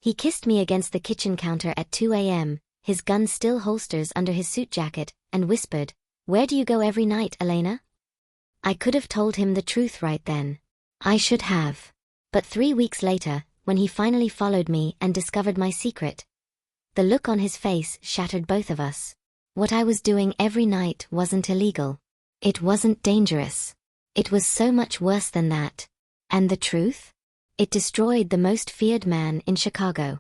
He kissed me against the kitchen counter at 2 a.m., his gun still holsters under his suit jacket, and whispered, "Where do you go every night, Elena?" I could have told him the truth right then. I should have. But 3 weeks later, when he finally followed me and discovered my secret, the look on his face shattered both of us. What I was doing every night wasn't illegal. It wasn't dangerous. It was so much worse than that. And the truth? It destroyed the most feared man in Chicago.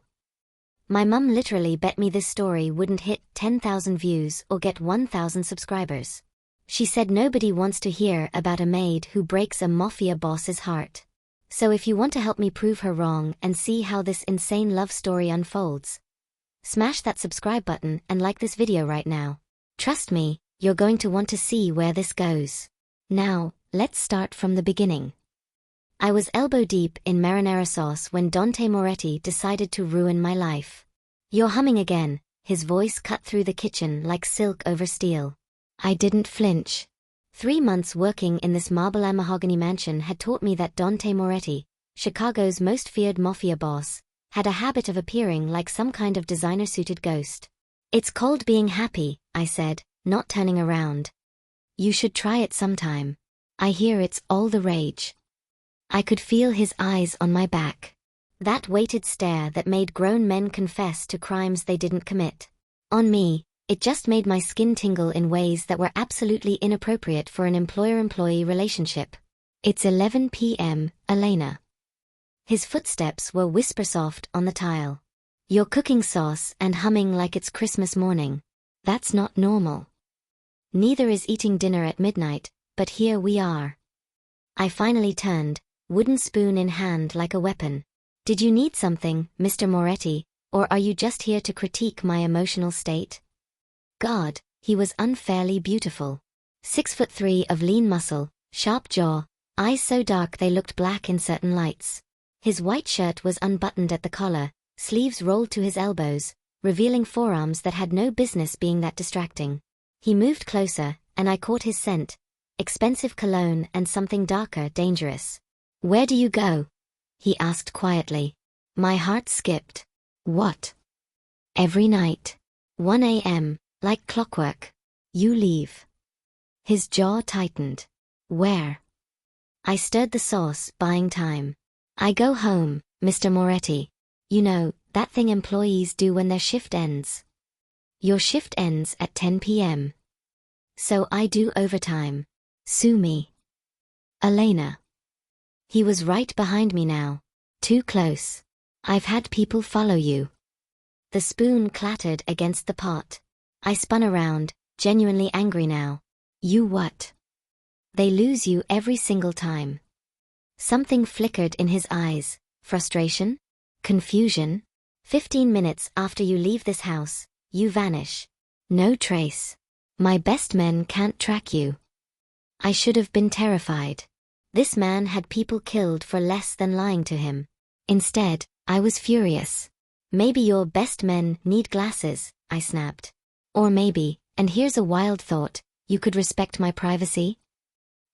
My mum literally bet me this story wouldn't hit 10,000 views or get 1,000 subscribers. She said nobody wants to hear about a maid who breaks a mafia boss's heart. So if you want to help me prove her wrong and see how this insane love story unfolds, smash that subscribe button and like this video right now. Trust me, you're going to want to see where this goes. Now, let's start from the beginning. I was elbow deep in marinara sauce when Dante Moretti decided to ruin my life. "You're humming again," his voice cut through the kitchen like silk over steel. I didn't flinch. 3 months working in this marble and mahogany mansion had taught me that Dante Moretti, Chicago's most feared mafia boss, had a habit of appearing like some kind of designer-suited ghost. "It's called being happy," I said, not turning around. "You should try it sometime. I hear it's all the rage." I could feel his eyes on my back. That weighted stare that made grown men confess to crimes they didn't commit. On me, it just made my skin tingle in ways that were absolutely inappropriate for an employer-employee relationship. "It's 11 p.m., Elena." His footsteps were whisper-soft on the tile. "You're cooking sauce and humming like it's Christmas morning. That's not normal." Neither is eating dinner at midnight, but here we are. I finally turned, wooden spoon in hand like a weapon. "Did you need something, Mr. Moretti, or are you just here to critique my emotional state?" God, he was unfairly beautiful. 6'3" of lean muscle, sharp jaw, eyes so dark they looked black in certain lights. His white shirt was unbuttoned at the collar, sleeves rolled to his elbows, revealing forearms that had no business being that distracting. He moved closer, and I caught his scent, expensive cologne and something darker, dangerous. "Where do you go?" he asked quietly. My heart skipped. "What?" "Every night. 1 a.m., like clockwork. You leave." His jaw tightened. "Where?" I stirred the sauce, buying time. "I go home, Mr. Moretti. You know, that thing employees do when their shift ends." "Your shift ends at 10 p.m. So I do overtime. Sue me." "Elena." He was right behind me now. Too close. "I've had people follow you." The spoon clattered against the pot. I spun around, genuinely angry now. "You what?" "They lose you every single time." Something flickered in his eyes. Frustration? Confusion? 15 minutes after you leave this house, you vanish. No trace. My best men can't track you. I should have been terrified. This man had people killed for less than lying to him. Instead, I was furious. "Maybe your best men need glasses," I snapped. "Or maybe, and here's a wild thought, you could respect my privacy?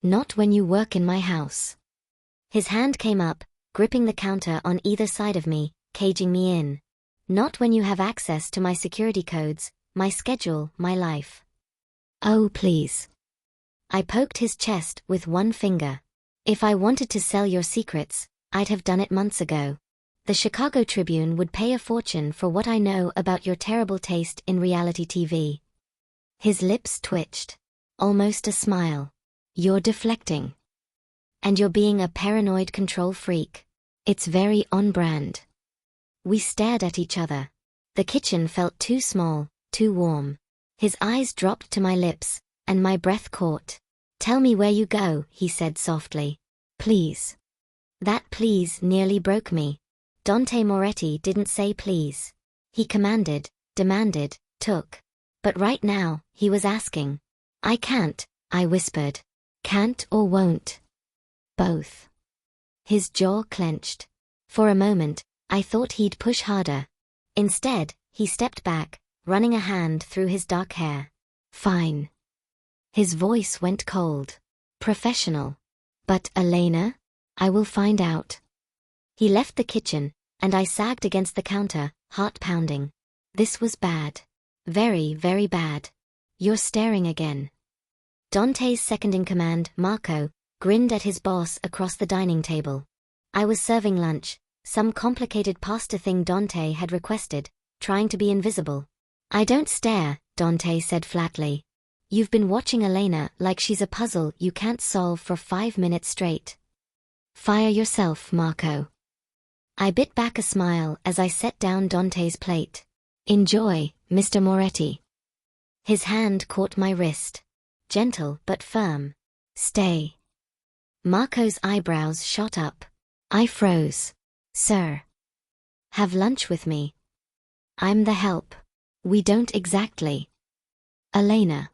Not when you work in my house." His hand came up, gripping the counter on either side of me, caging me in. "Not when you have access to my security codes, my schedule, my life." "Oh, please." I poked his chest with one finger. "If I wanted to sell your secrets, I'd have done it months ago. The Chicago Tribune would pay a fortune for what I know about your terrible taste in reality TV." His lips twitched. Almost a smile. "You're deflecting. And you're being a paranoid control freak. It's very on-brand." We stared at each other. The kitchen felt too small, too warm. His eyes dropped to my lips, and my breath caught. "Tell me where you go," he said softly. "Please." That please nearly broke me. Dante Moretti didn't say please. He commanded, demanded, took. But right now, he was asking. "I can't," I whispered. "Can't or won't?" "Both." His jaw clenched. For a moment, I thought he'd push harder. Instead, he stepped back, running a hand through his dark hair. "Fine." His voice went cold. Professional. "But Elena? I will find out." He left the kitchen, and I sagged against the counter, heart pounding. This was bad. Very, very bad. You're staring again. Dante's second-in-command, Marco, grinned at his boss across the dining table. I was serving lunch, some complicated pasta thing Dante had requested, trying to be invisible. I don't stare, Dante said flatly. You've been watching Elena like she's a puzzle you can't solve for 5 minutes straight. Fire yourself, Marco. I bit back a smile as I set down Dante's plate. Enjoy, Mr. Moretti. His hand caught my wrist. Gentle but firm. Stay. Marco's eyebrows shot up. I froze. Sir. Have lunch with me. I'm the help. We don't exactly. Elena.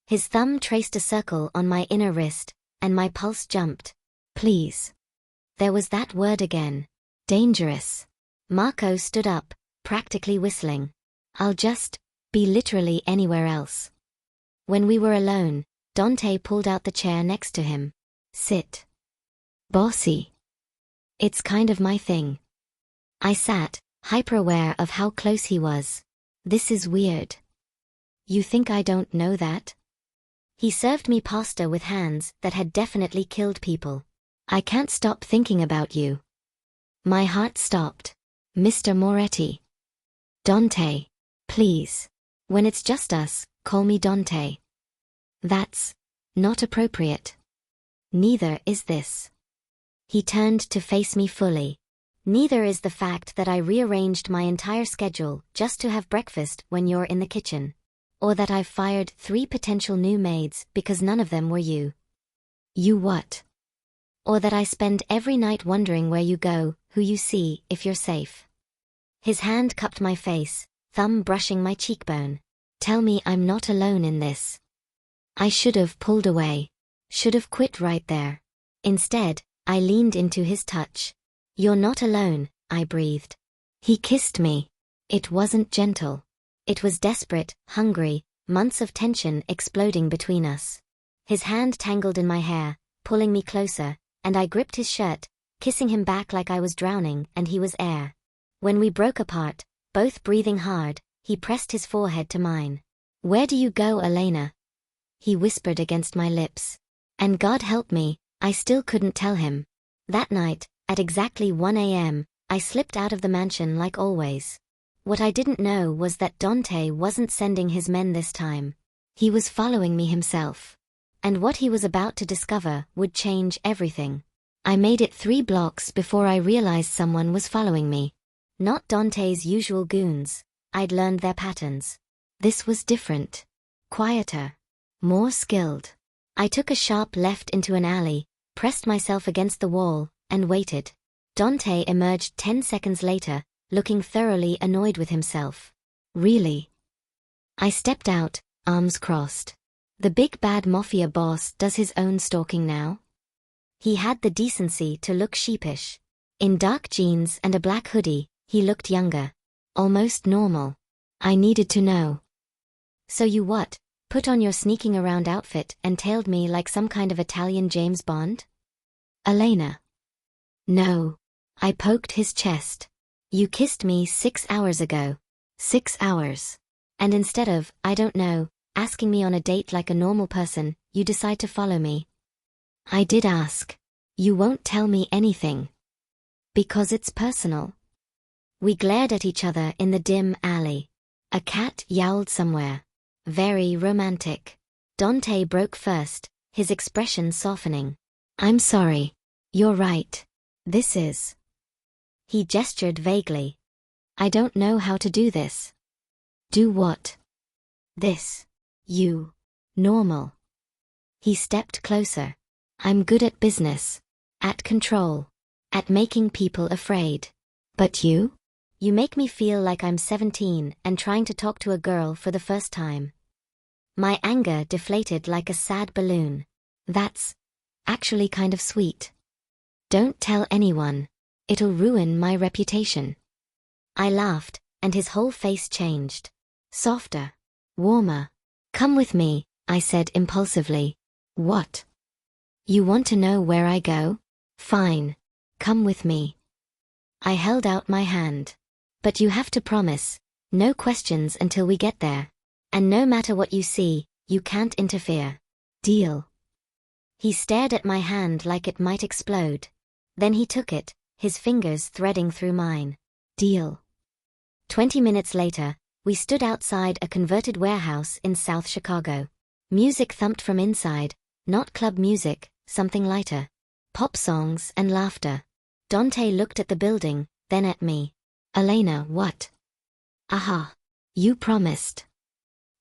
His thumb traced a circle on my inner wrist, and my pulse jumped. Please. There was that word again. Dangerous. Marco stood up, practically whistling. I'll just be literally anywhere else. When we were alone, Dante pulled out the chair next to him. Sit. Bossy. It's kind of my thing. I sat, hyper-aware of how close he was. This is weird. You think I don't know that? He served me pasta with hands that had definitely killed people. I can't stop thinking about you. My heart stopped. Mr. Moretti. Dante. Please. When it's just us, call me Dante. That's not appropriate. Neither is this. He turned to face me fully. Neither is the fact that I rearranged my entire schedule just to have breakfast when you're in the kitchen. Or that I've fired 3 potential new maids because none of them were you. You what? Or that I spend every night wondering where you go, who you see, if you're safe. His hand cupped my face, thumb brushing my cheekbone. Tell me I'm not alone in this. I should have pulled away. Should have quit right there. Instead, I leaned into his touch. You're not alone, I breathed. He kissed me. It wasn't gentle. It was desperate, hungry, months of tension exploding between us. His hand tangled in my hair, pulling me closer, and I gripped his shirt, kissing him back like I was drowning and he was air. When we broke apart, both breathing hard, he pressed his forehead to mine. Where do you go, Elena? He whispered against my lips. And God help me, I still couldn't tell him. That night, at exactly 1 a.m., I slipped out of the mansion like always. What I didn't know was that Dante wasn't sending his men this time. He was following me himself. And what he was about to discover would change everything. I made it 3 blocks before I realized someone was following me. Not Dante's usual goons. I'd learned their patterns. This was different. Quieter. More skilled. I took a sharp left into an alley, pressed myself against the wall, and waited. Dante emerged 10 seconds later, looking thoroughly annoyed with himself. Really? I stepped out, arms crossed. The big bad Mafia boss does his own stalking now? He had the decency to look sheepish. In dark jeans and a black hoodie, he looked younger. Almost normal. I needed to know. So you what? Put on your sneaking around outfit and tailed me like some kind of Italian James Bond? Elena. No. I poked his chest. You kissed me 6 hours ago. 6 hours. And instead of, I don't know, asking me on a date like a normal person, you decide to follow me. I did ask. You won't tell me anything. Because it's personal. We glared at each other in the dim alley. A cat yowled somewhere. Very romantic. Dante broke first, his expression softening. I'm sorry. You're right. This is. He gestured vaguely. I don't know how to do this. Do what? This. You. Normal. He stepped closer. I'm good at business. At control. At making people afraid. But you? You make me feel like I'm 17 and trying to talk to a girl for the first time. My anger deflated like a sad balloon. That's actually kind of sweet. Don't tell anyone. It'll ruin my reputation. I laughed, and his whole face changed. Softer. Warmer. Come with me, I said impulsively. What? You want to know where I go? Fine. Come with me. I held out my hand. But you have to promise. No questions until we get there. And no matter what you see, you can't interfere. Deal? He stared at my hand like it might explode. Then he took it, his fingers threading through mine. Deal. 20 minutes later, we stood outside a converted warehouse in South Chicago. Music thumped from inside, not club music, something lighter. Pop songs and laughter. Dante looked at the building, then at me. Elena, what? Aha. You promised.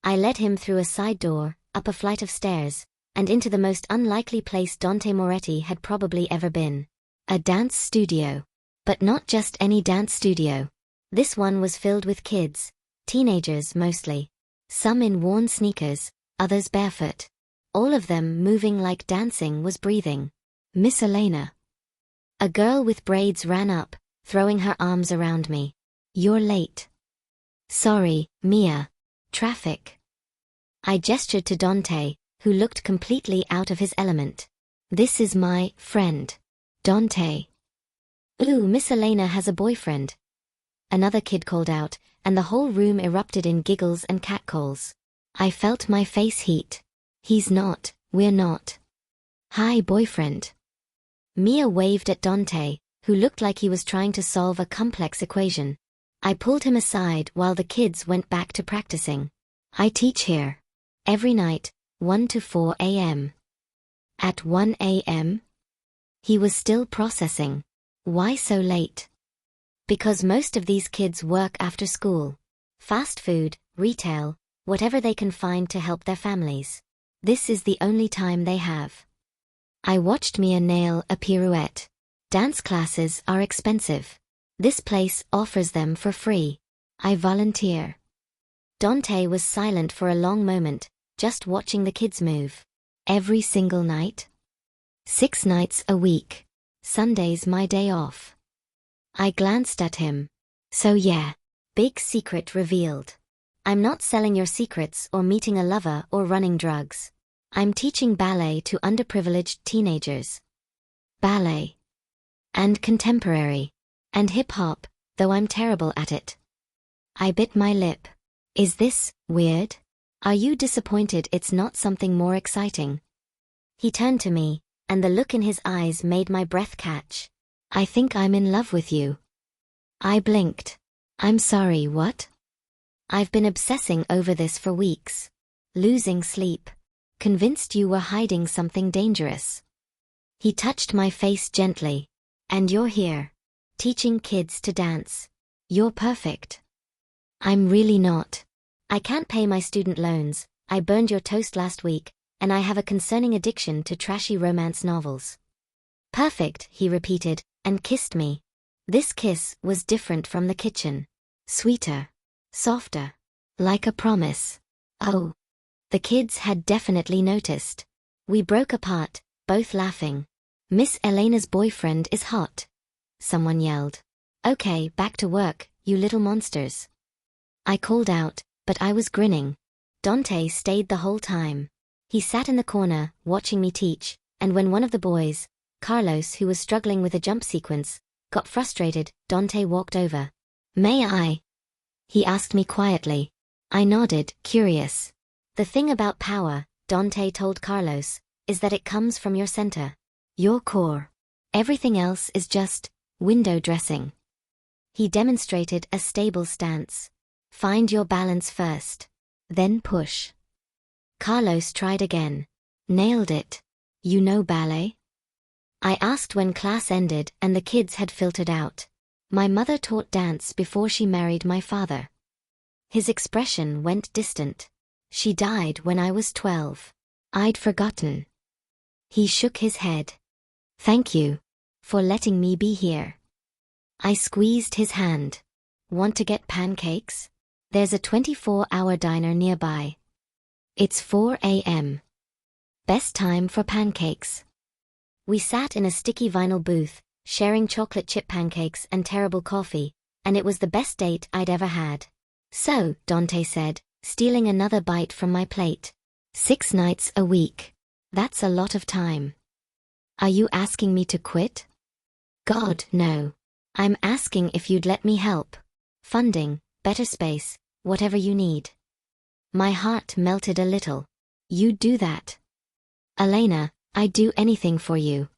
I led him through a side door, up a flight of stairs, and into the most unlikely place Dante Moretti had probably ever been. A dance studio. But not just any dance studio. This one was filled with kids, teenagers mostly. Some in worn sneakers, others barefoot. All of them moving like dancing was breathing. Miss Elena. A girl with braids ran up, throwing her arms around me. You're late. Sorry, Mia. Traffic. I gestured to Dante, who looked completely out of his element. This is my friend. Dante. Ooh, Miss Elena has a boyfriend. Another kid called out, and the whole room erupted in giggles and catcalls. I felt my face heat. He's not, we're not. Hi, boyfriend. Mia waved at Dante, who looked like he was trying to solve a complex equation. I pulled him aside while the kids went back to practicing. I teach here. Every night, 1 to 4 a.m. At 1 a.m.? He was still processing. Why so late? Because most of these kids work after school. Fast food, retail, whatever they can find to help their families. This is the only time they have. I watched Mia nail a pirouette. Dance classes are expensive. This place offers them for free. I volunteer. Dante was silent for a long moment, just watching the kids move. Every single night? 6 nights a week. Sunday's my day off. I glanced at him. So yeah, big secret revealed. I'm not selling your secrets or meeting a lover or running drugs. I'm teaching ballet to underprivileged teenagers. Ballet. And contemporary. And hip-hop, though I'm terrible at it. I bit my lip. Is this weird? Are you disappointed it's not something more exciting? He turned to me, and the look in his eyes made my breath catch. I think I'm in love with you. I blinked. I'm sorry, what? I've been obsessing over this for weeks. Losing sleep. Convinced you were hiding something dangerous. He touched my face gently. And you're here. Teaching kids to dance. You're perfect. I'm really not. I can't pay my student loans, I burned your toast last week, and I have a concerning addiction to trashy romance novels. Perfect, he repeated, and kissed me. This kiss was different from the kitchen. Sweeter. Softer. Like a promise. Oh. The kids had definitely noticed. We broke apart, both laughing. Miss Elena's boyfriend is hot. Someone yelled. Okay, back to work, you little monsters. I called out, but I was grinning. Dante stayed the whole time. He sat in the corner, watching me teach, and when one of the boys, Carlos, who was struggling with a jump sequence, got frustrated, Dante walked over. May I? He asked me quietly. I nodded, curious. The thing about power, Dante told Carlos, is that it comes from your center. Your core. Everything else is just window dressing. He demonstrated a stable stance. Find your balance first. Then push. Carlos tried again. Nailed it. You know ballet? I asked when class ended and the kids had filtered out. My mother taught dance before she married my father. His expression went distant. She died when I was 12. I'd forgotten. He shook his head. Thank you. For letting me be here. I squeezed his hand. Want to get pancakes? There's a 24-hour diner nearby. It's 4 a.m. Best time for pancakes. We sat in a sticky vinyl booth, sharing chocolate chip pancakes and terrible coffee, and it was the best date I'd ever had. So, Dante said, stealing another bite from my plate. 6 nights a week. That's a lot of time. Are you asking me to quit? God, no. I'm asking if you'd let me help. Funding, better space, whatever you need. My heart melted a little. You'd do that? Elena, I'd do anything for you.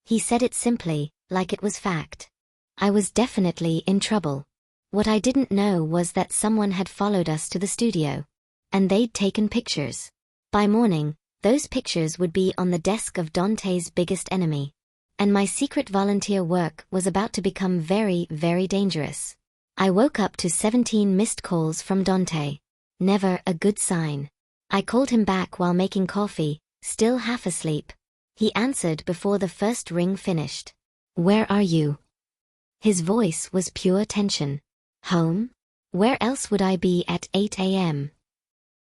He said it simply, like it was fact. I was definitely in trouble. What I didn't know was that someone had followed us to the studio. And they'd taken pictures. By morning, those pictures would be on the desk of Dante's biggest enemy. And my secret volunteer work was about to become very, very dangerous. I woke up to 17 missed calls from Dante. Never a good sign. I called him back while making coffee, still half asleep. He answered before the first ring finished. Where are you? His voice was pure tension. Home? Where else would I be at 8 a.m.?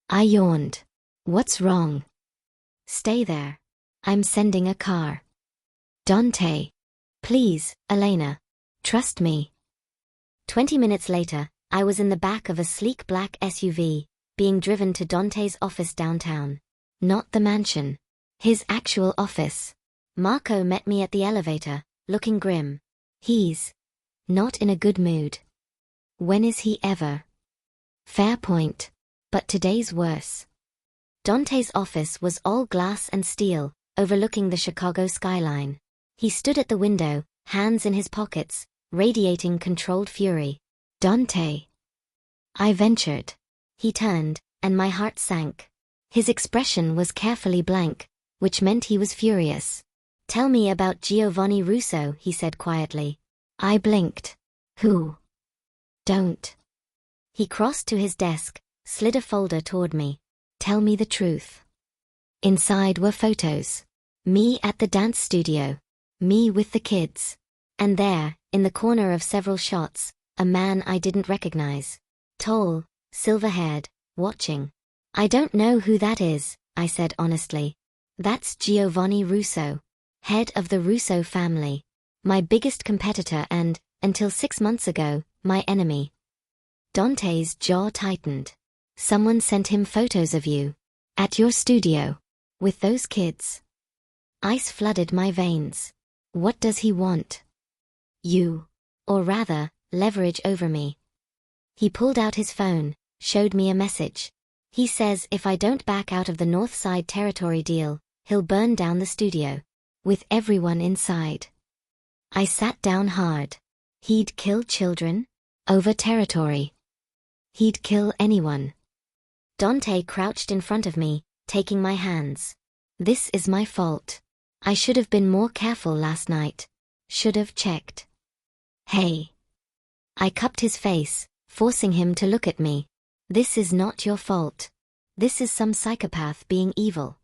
I yawned. What's wrong? Stay there. I'm sending a car. Dante. Please, Elena. Trust me. 20 minutes later, I was in the back of a sleek black SUV, being driven to Dante's office downtown. Not the mansion. His actual office. Marco met me at the elevator, looking grim. He's not in a good mood. When is he ever? Fair point. But today's worse. Dante's office was all glass and steel, overlooking the Chicago skyline. He stood at the window, hands in his pockets, radiating controlled fury. Dante. I ventured. He turned, and my heart sank. His expression was carefully blank, which meant he was furious. Tell me about Giovanni Russo, he said quietly. I blinked. Who? Don't. He crossed to his desk, slid a folder toward me. Tell me the truth. Inside were photos. Me at the dance studio. Me with the kids. And there, in the corner of several shots, a man I didn't recognize. Tall, silver-haired, watching. I don't know who that is, I said honestly. That's Giovanni Russo. Head of the Russo family. My biggest competitor and, until 6 months ago, my enemy. Dante's jaw tightened. Someone sent him photos of you. At your studio. With those kids. Ice flooded my veins. What does he want? You. Or rather, leverage over me. He pulled out his phone, showed me a message. He says if I don't back out of the North Side territory deal, he'll burn down the studio. With everyone inside. I sat down hard. He'd kill children? Over territory. He'd kill anyone. Dante crouched in front of me, taking my hands. This is my fault. I should have been more careful last night. Should have checked. Hey. I cupped his face, forcing him to look at me. This is not your fault. This is some psychopath being evil.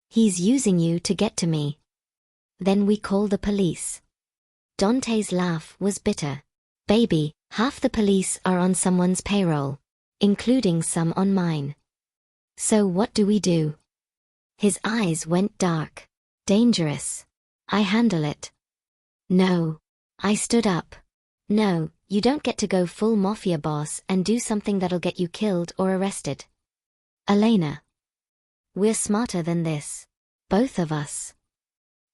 He's using you to get to me. Then we call the police. Dante's laugh was bitter. Baby, half the police are on someone's payroll. Including some on mine. So what do we do? His eyes went dark. Dangerous. I handle it. No. I stood up. No, you don't get to go full mafia boss and do something that'll get you killed or arrested. Elena. We're smarter than this. Both of us.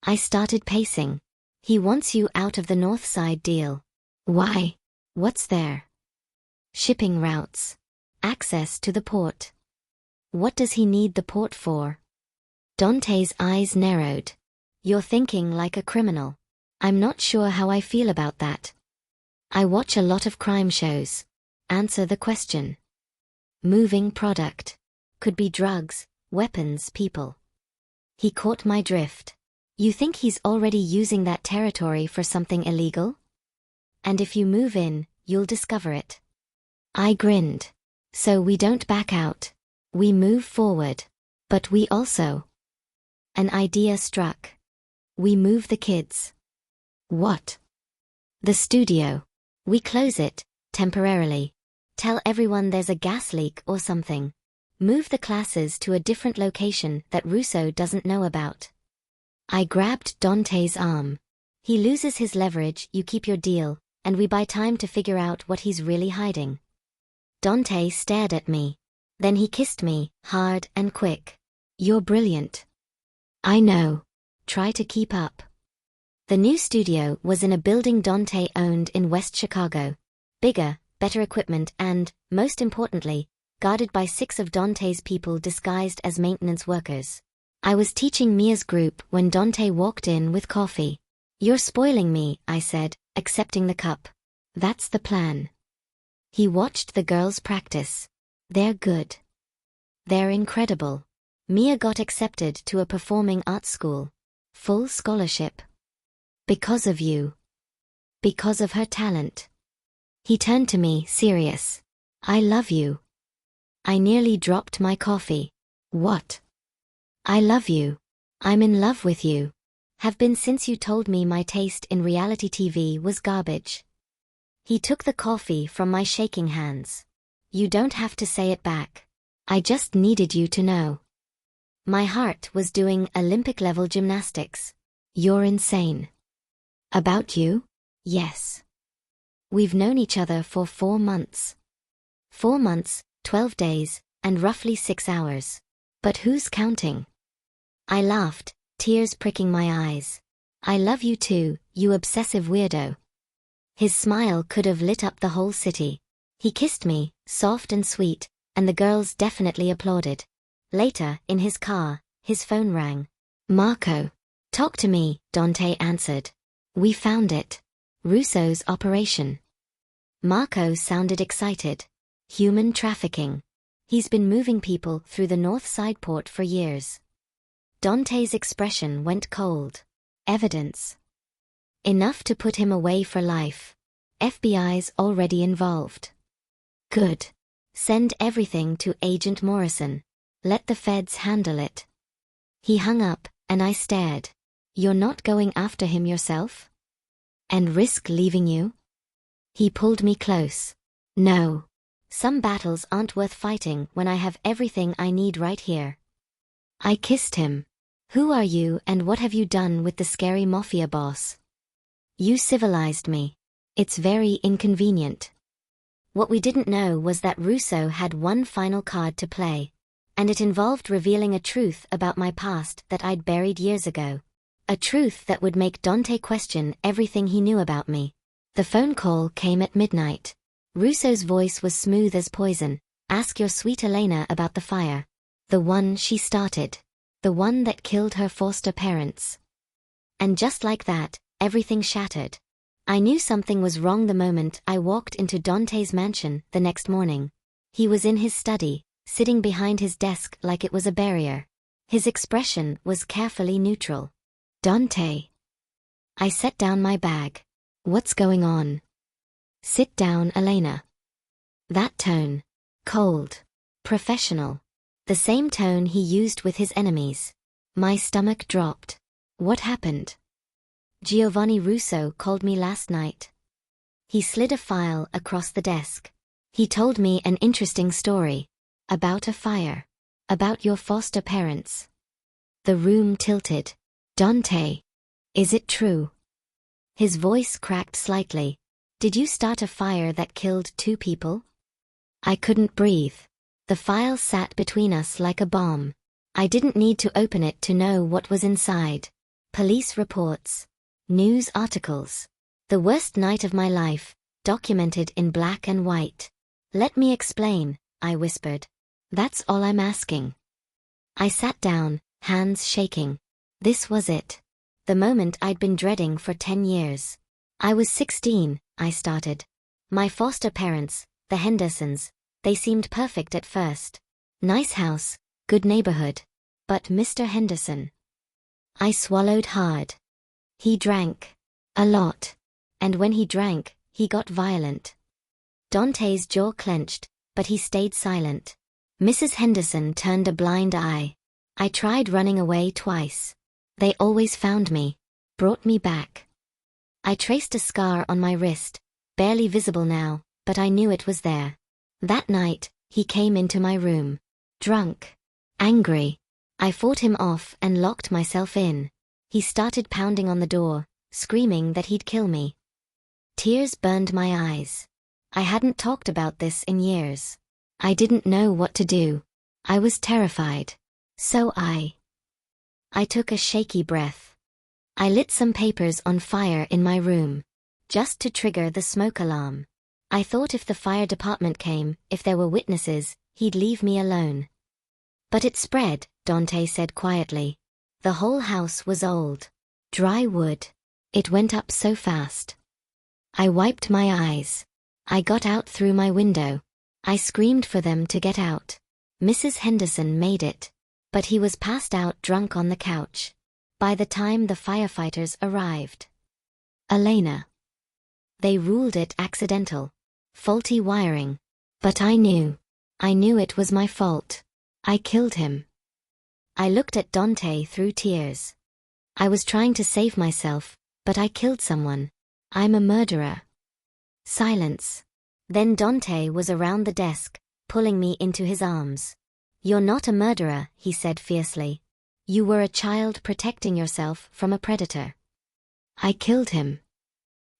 I started pacing. He wants you out of the North Side deal. Why? What's there? Shipping routes. Access to the port. What does he need the port for? Dante's eyes narrowed. You're thinking like a criminal. I'm not sure how I feel about that. I watch a lot of crime shows. Answer the question. Moving product. Could be drugs, weapons, people. He caught my drift. You think he's already using that territory for something illegal? And if you move in, you'll discover it. I grinned. So we don't back out. We move forward. But we also. An idea struck. We move the kids. What? The studio. We close it, temporarily. Tell everyone there's a gas leak or something. Move the classes to a different location that Russo doesn't know about. I grabbed Dante's arm. He loses his leverage, you keep your deal, and we buy time to figure out what he's really hiding. Dante stared at me. Then he kissed me, hard and quick. You're brilliant. I know. Try to keep up. The new studio was in a building Dante owned in West Chicago. Bigger, better equipment and, most importantly, guarded by 6 of Dante's people disguised as maintenance workers. I was teaching Mia's group when Dante walked in with coffee. "You're spoiling me," I said, accepting the cup. "That's the plan." He watched the girls practice. "They're good. They're incredible." Mia got accepted to a performing arts school. Full scholarship. "Because of you." "Because of her talent." He turned to me, serious. "I love you." I nearly dropped my coffee. "What?" "I love you. I'm in love with you. Have been since you told me my taste in reality TV was garbage." He took the coffee from my shaking hands. "You don't have to say it back. I just needed you to know." My heart was doing Olympic-level gymnastics. "You're insane." "About you?" "Yes. We've known each other for 4 months. 4 months, 12 days, and roughly 6 hours. But who's counting?" I laughed, tears pricking my eyes. "I love you too, you obsessive weirdo." His smile could have lit up the whole city. He kissed me, soft and sweet, and the girls definitely applauded. Later, in his car, his phone rang. "Marco. Talk to me," Dante answered. "We found it. Russo's operation." Marco sounded excited. "Human trafficking. He's been moving people through the North Side port for years." Dante's expression went cold. "Evidence. Enough to put him away for life. FBI's already involved." "Good. Send everything to Agent Morrison. Let the feds handle it." He hung up, and I stared. "You're not going after him yourself? And risk leaving you?" He pulled me close. "No. Some battles aren't worth fighting when I have everything I need right here." I kissed him. "Who are you and what have you done with the scary Mafia boss?" "You civilized me. It's very inconvenient." What we didn't know was that Russo had one final card to play. And it involved revealing a truth about my past that I'd buried years ago. A truth that would make Dante question everything he knew about me. The phone call came at midnight. Russo's voice was smooth as poison. "Ask your sweet Elena about the fire. The one she started. The one that killed her foster parents." And just like that, everything shattered. I knew something was wrong the moment I walked into Dante's mansion the next morning. He was in his study, sitting behind his desk like it was a barrier. His expression was carefully neutral. "Dante." I set down my bag. "What's going on?" "Sit down, Elena." That tone. Cold. Professional. The same tone he used with his enemies. My stomach dropped. "What happened?" "Giovanni Russo called me last night." He slid a file across the desk. "He told me an interesting story. About a fire. About your foster parents." The room tilted. "Dante. Is it true?" His voice cracked slightly. "Did you start a fire that killed 2 people?" I couldn't breathe. The file sat between us like a bomb. I didn't need to open it to know what was inside. Police reports. News articles. The worst night of my life, documented in black and white. "Let me explain," I whispered. "That's all I'm asking." I sat down, hands shaking. This was it. The moment I'd been dreading for 10 years. "I was 16, I started. My foster parents, the Hendersons, they seemed perfect at first. Nice house, good neighborhood. But Mr. Henderson." I swallowed hard. He drank. A lot. And when he drank, he got violent. Dante's jaw clenched, but he stayed silent. Mrs. Henderson turned a blind eye. I tried running away twice. They always found me. Brought me back. I traced a scar on my wrist, barely visible now, but I knew it was there. That night, he came into my room. Drunk. Angry. I fought him off and locked myself in. He started pounding on the door, screaming that he'd kill me. Tears burned my eyes. I hadn't talked about this in years. I didn't know what to do. I was terrified. So I took a shaky breath. I lit some papers on fire in my room, just to trigger the smoke alarm. I thought if the fire department came, if there were witnesses, he'd leave me alone. But it spread, Dante said quietly. The whole house was old. Dry wood. It went up so fast. I wiped my eyes. I got out through my window. I screamed for them to get out. Mrs. Henderson made it. But he was passed out drunk on the couch. By the time the firefighters arrived. Elena. They ruled it accidental. Faulty wiring. But I knew it was my fault. I killed him. I looked at Dante through tears. I was trying to save myself, but I killed someone. I'm a murderer. Silence. Then Dante was around the desk, pulling me into his arms. You're not a murderer, he said fiercely. You were a child protecting yourself from a predator. I killed him.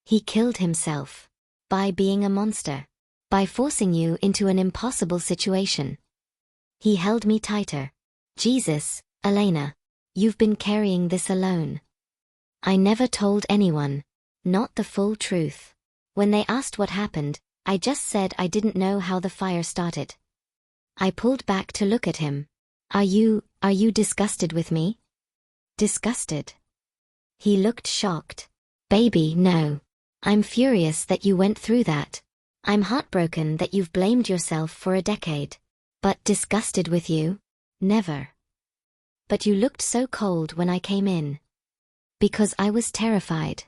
He killed himself. By being a monster. By forcing you into an impossible situation. He held me tighter. Jesus, Elena. You've been carrying this alone. I never told anyone. Not the full truth. When they asked what happened, I just said I didn't know how the fire started. I pulled back to look at him. Are you disgusted with me? Disgusted? He looked shocked. Baby, no. I'm furious that you went through that. I'm heartbroken that you've blamed yourself for a decade. But disgusted with you? Never. But you looked so cold when I came in. Because I was terrified.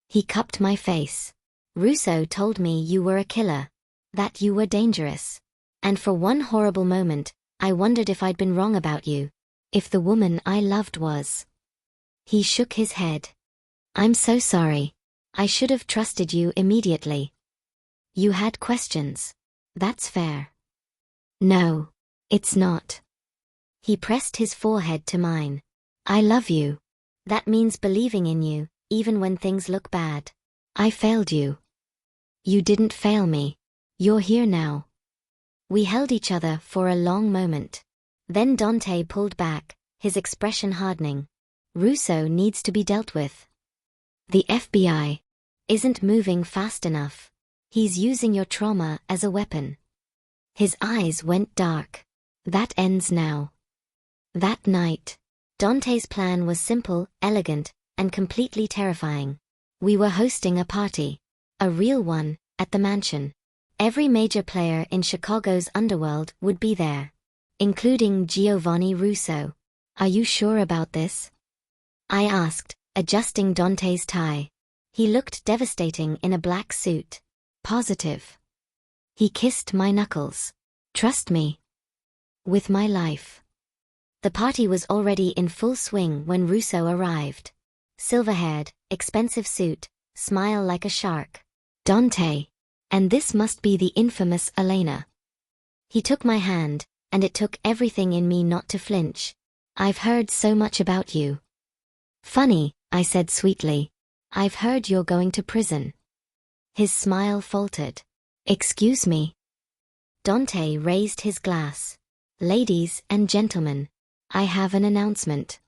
He cupped my face. Russo told me you were a killer. That you were dangerous. And for one horrible moment, I wondered if I'd been wrong about you. If the woman I loved was. He shook his head. I'm so sorry. I should have trusted you immediately. You had questions. That's fair. No, it's not. He pressed his forehead to mine. I love you. That means believing in you, even when things look bad. I failed you. You didn't fail me. You're here now. We held each other for a long moment. Then Dante pulled back, his expression hardening. Russo needs to be dealt with. The FBI isn't moving fast enough. He's using your trauma as a weapon. His eyes went dark. That ends now. That night. Dante's plan was simple, elegant, and completely terrifying. We were hosting a party. A real one, at the mansion. Every major player in Chicago's underworld would be there. Including Giovanni Russo. Are you sure about this? I asked, adjusting Dante's tie. He looked devastating in a black suit. Positive. He kissed my knuckles. Trust me. With my life. The party was already in full swing when Russo arrived. Silver-haired, expensive suit, smile like a shark. Dante. And this must be the infamous Elena. He took my hand, and it took everything in me not to flinch. I've heard so much about you. Funny, I said sweetly. I've heard you're going to prison. His smile faltered. Excuse me. Dante raised his glass. Ladies and gentlemen, I have an announcement.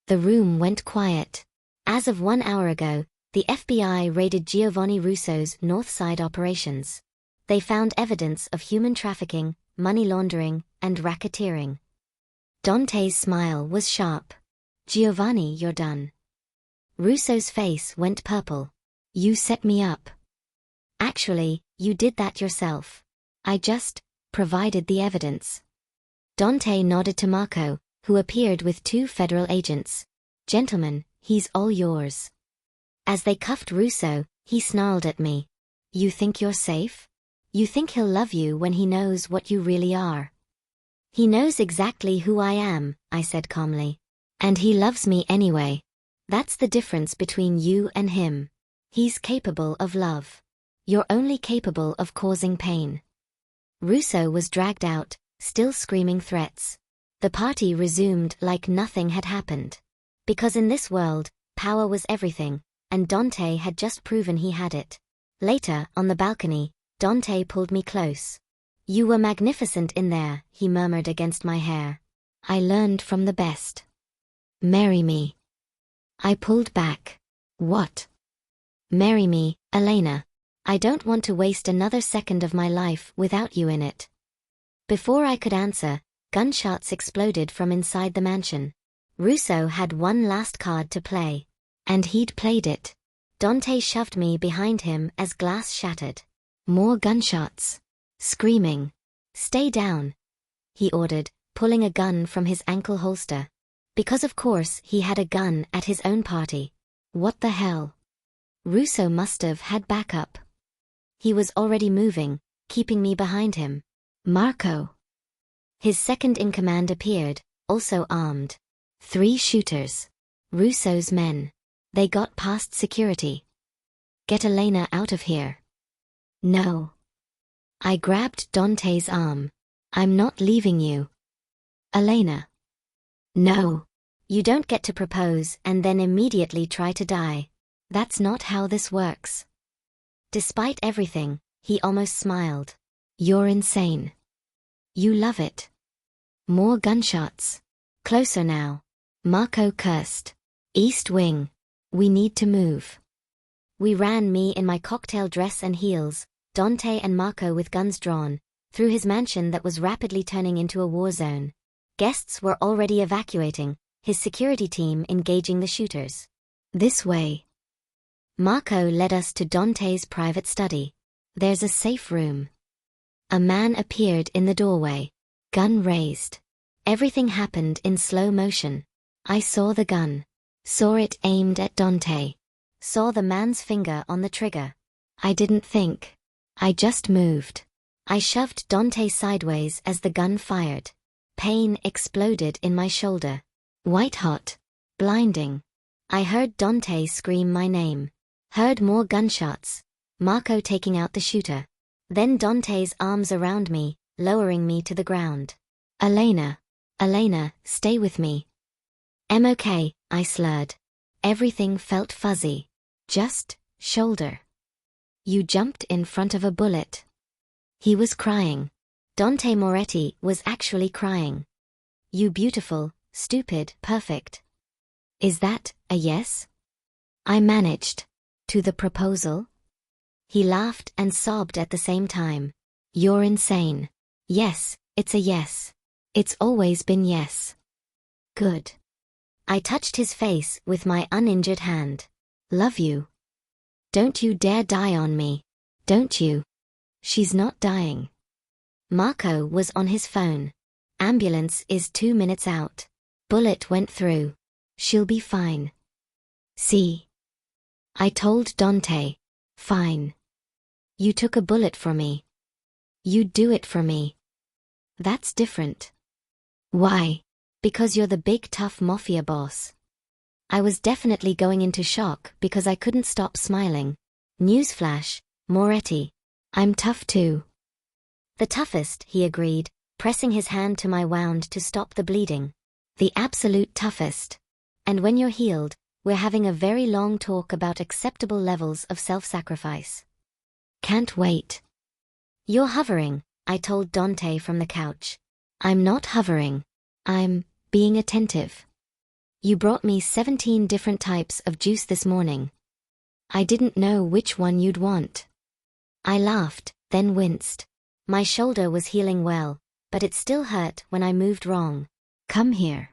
The room went quiet. As of 1 hour ago, the FBI raided Giovanni Russo's North Side operations. They found evidence of human trafficking, money laundering, and racketeering. Dante's smile was sharp. Giovanni, you're done. Russo's face went purple. You set me up. Actually, you did that yourself. I just provided the evidence. Dante nodded to Marco, who appeared with 2 federal agents. Gentlemen, he's all yours. As they cuffed Russo, he snarled at me. You think you're safe? You think he'll love you when he knows what you really are? He knows exactly who I am, I said calmly. And he loves me anyway. That's the difference between you and him. He's capable of love. You're only capable of causing pain. Russo was dragged out, still screaming threats. The party resumed like nothing had happened. Because in this world, power was everything, and Dante had just proven he had it. Later, on the balcony, Dante pulled me close. You were magnificent in there, he murmured against my hair. I learned from the best. Marry me. I pulled back. What? Marry me, Elena. I don't want to waste another second of my life without you in it. Before I could answer, gunshots exploded from inside the mansion. Russo had one last card to play. And he'd played it. Dante shoved me behind him as glass shattered. More gunshots. Screaming. Stay down, he ordered, pulling a gun from his ankle holster. Because of course he had a gun at his own party. What the hell? Russo must have had backup. He was already moving, keeping me behind him. Marco. His second-in-command appeared, also armed. 3 shooters. Russo's men. They got past security. Get Elena out of here. No. I grabbed Dante's arm. I'm not leaving you. Elena. No. You don't get to propose and then immediately try to die. That's not how this works. Despite everything, he almost smiled. You're insane. You love it. More gunshots. Closer now. Marco cursed. East Wing. We need to move. We ran, me in my cocktail dress and heels, Dante and Marco with guns drawn, through his mansion that was rapidly turning into a war zone. Guests were already evacuating, his security team engaging the shooters. This way. Marco led us to Dante's private study. There's a safe room. A man appeared in the doorway. Gun raised. Everything happened in slow motion. I saw the gun. Saw it aimed at Dante. Saw the man's finger on the trigger. I didn't think. I just moved. I shoved Dante sideways as the gun fired. Pain exploded in my shoulder. White hot. Blinding. I heard Dante scream my name. Heard more gunshots. Marco taking out the shooter. Then Dante's arms around me, lowering me to the ground. Elena. Elena, stay with me. I'm okay, I slurred. Everything felt fuzzy. Just shoulder. You jumped in front of a bullet. He was crying. Dante Moretti was actually crying. You beautiful, stupid, perfect. Is that a yes? I managed. To the proposal? He laughed and sobbed at the same time. You're insane. Yes, it's a yes. It's always been yes. Good. I touched his face with my uninjured hand. Love you. Don't you dare die on me. Don't you? She's not dying. Marco was on his phone. Ambulance is 2 minutes out. Bullet went through. She'll be fine. See? I told Dante. Fine. You took a bullet for me. You'd do it for me. That's different. Why? Because you're the big tough Mafia boss. I was definitely going into shock because I couldn't stop smiling. Newsflash, Moretti. I'm tough too. The toughest, he agreed, pressing his hand to my wound to stop the bleeding. The absolute toughest. And when you're healed, we're having a very long talk about acceptable levels of self-sacrifice. Can't wait. You're hovering, I told Dante from the couch. I'm not hovering. I'm being attentive. You brought me 17 different types of juice this morning. I didn't know which one you'd want. I laughed, then winced. My shoulder was healing well, but it still hurt when I moved wrong. Come here.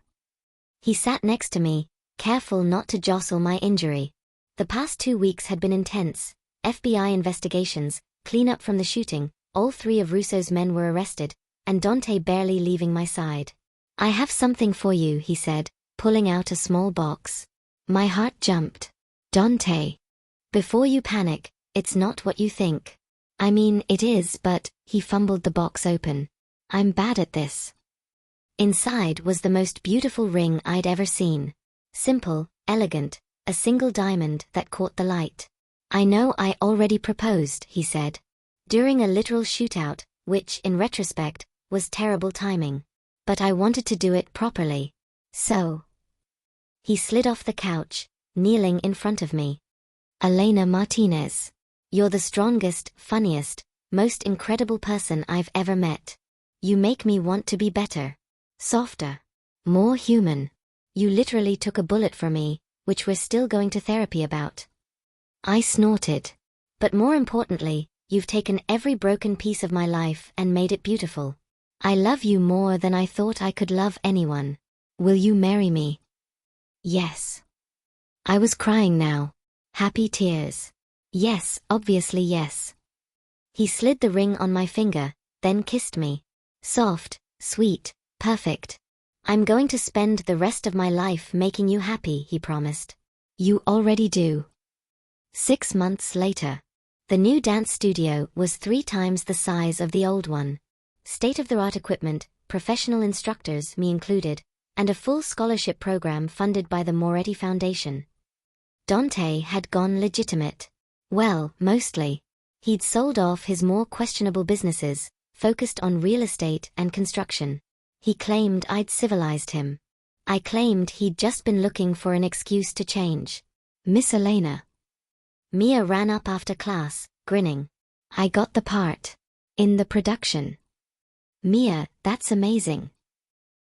He sat next to me, careful not to jostle my injury. The past 2 weeks had been intense. FBI investigations, cleanup from the shooting, all 3 of Russo's men were arrested, and Dante barely leaving my side. I have something for you, he said, pulling out a small box. My heart jumped. Dante. Before you panic, it's not what you think. I mean, it is, but, he fumbled the box open. I'm bad at this. Inside was the most beautiful ring I'd ever seen. Simple, elegant, a single diamond that caught the light. I know I already proposed, he said. During a literal shootout, which, in retrospect, was terrible timing. But I wanted to do it properly. So. He slid off the couch, kneeling in front of me. Elena Martinez. You're the strongest, funniest, most incredible person I've ever met. You make me want to be better. Softer. More human. You literally took a bullet for me, which we're still going to therapy about. I snorted. But more importantly, you've taken every broken piece of my life and made it beautiful. I love you more than I thought I could love anyone. Will you marry me? Yes. I was crying now. Happy tears. Yes, obviously yes. He slid the ring on my finger, then kissed me. Soft, sweet, perfect. I'm going to spend the rest of my life making you happy, he promised. You already do. 6 months later. The new dance studio was 3 times the size of the old one. State-of-the-art equipment, professional instructors, me included, and a full scholarship program funded by the Moretti Foundation. Dante had gone legitimate. Well, mostly. He'd sold off his more questionable businesses, focused on real estate and construction. He claimed I'd civilized him. I claimed he'd just been looking for an excuse to change. Miss Elena. Mia ran up after class, grinning. I got the part. In the production. Mia, that's amazing.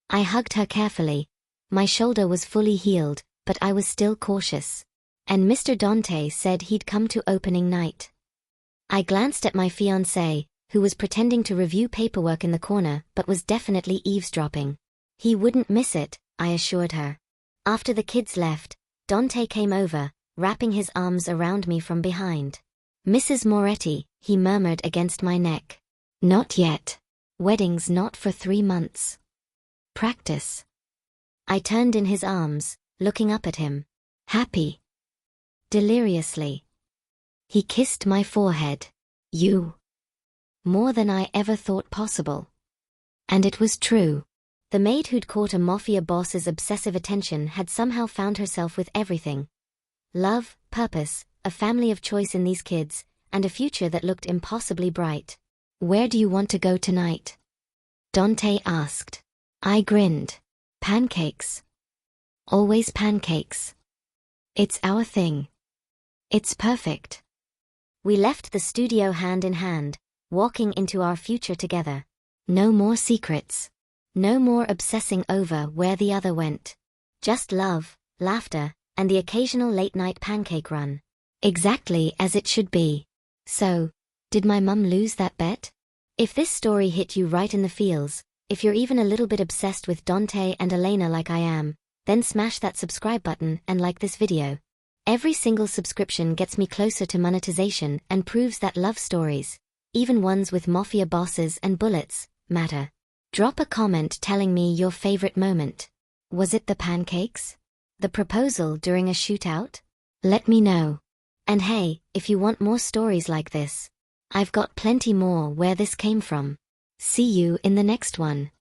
I hugged her carefully. My shoulder was fully healed, but I was still cautious. And Mr. Dante said he'd come to opening night. I glanced at my fiancé, who was pretending to review paperwork in the corner but was definitely eavesdropping. He wouldn't miss it, I assured her. After the kids left, Dante came over, wrapping his arms around me from behind. Mrs. Moretti, he murmured against my neck. Not yet. Wedding's not for 3 months. Practice. I turned in his arms, looking up at him. Happy. Deliriously. He kissed my forehead. You. More than I ever thought possible. And it was true. The maid who'd caught a mafia boss's obsessive attention had somehow found herself with everything. Love, purpose, a family of choice in these kids, and a future that looked impossibly bright. Where do you want to go tonight? Dante asked. I grinned. Pancakes. Always pancakes. It's our thing. It's perfect. We left the studio hand in hand, walking into our future together. No more secrets. No more obsessing over where the other went. Just love, laughter, and the occasional late-night pancake run. Exactly as it should be. So, did my mum lose that bet? If this story hit you right in the feels, if you're even a little bit obsessed with Dante and Elena like I am, then smash that subscribe button and like this video. Every single subscription gets me closer to monetization and proves that love stories, even ones with mafia bosses and bullets, matter. Drop a comment telling me your favorite moment. Was it the pancakes? The proposal during a shootout? Let me know. And hey, if you want more stories like this, I've got plenty more where this came from. See you in the next one.